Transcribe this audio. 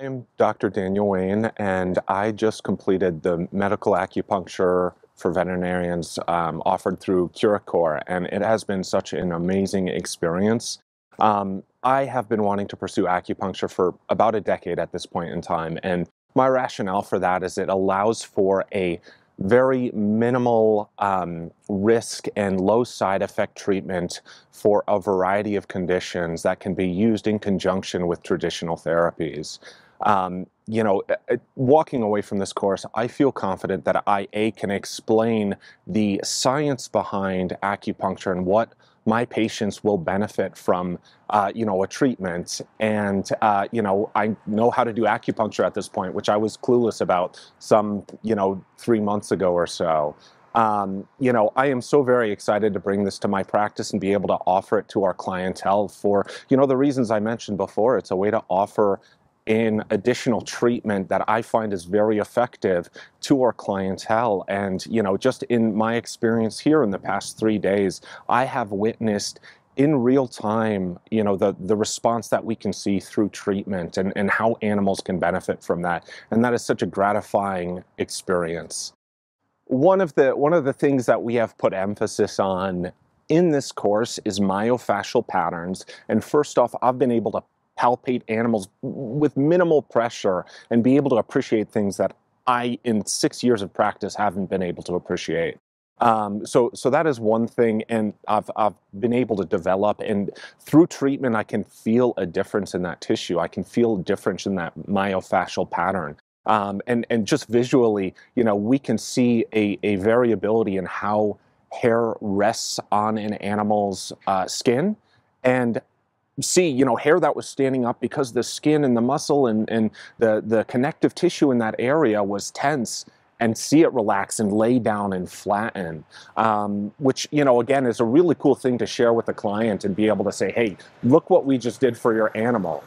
I'm Dr. Daniel Wayne, and I just completed the medical acupuncture for veterinarians offered through Curacore, and it has been such an amazing experience. I have been wanting to pursue acupuncture for about a decade at this point in time, and my rationale for that is it allows for a very minimal risk and low side effect treatment for a variety of conditions that can be used in conjunction with traditional therapies. Walking away from this course, I feel confident that I can explain the science behind acupuncture and what my patients will benefit from, a treatment. And, I know how to do acupuncture at this point, which I was clueless about some, 3 months ago or so. I am so very excited to bring this to my practice and be able to offer it to our clientele for, the reasons I mentioned before. It's a way to offer an additional treatment that I find is very effective to our clientele. And, just in my experience here in the past 3 days, I have witnessed in real time, the response that we can see through treatment and how animals can benefit from that. And that is such a gratifying experience. One of the things that we have put emphasis on in this course is myofascial patterns. And first off, I've been able to palpate animals with minimal pressure and be able to appreciate things that I, in 6 years of practice, haven't been able to appreciate. So that is one thing, and I've been able to develop, and through treatment, I can feel a difference in that tissue. I can feel a difference in that myofascial pattern. And just visually, we can see a variability in how hair rests on an animal's skin, and see, hair that was standing up because the skin and the muscle and the connective tissue in that area was tense, and see it relax and lay down and flatten, which, again, is a really cool thing to share with the client and be able to say, hey, look what we just did for your animal.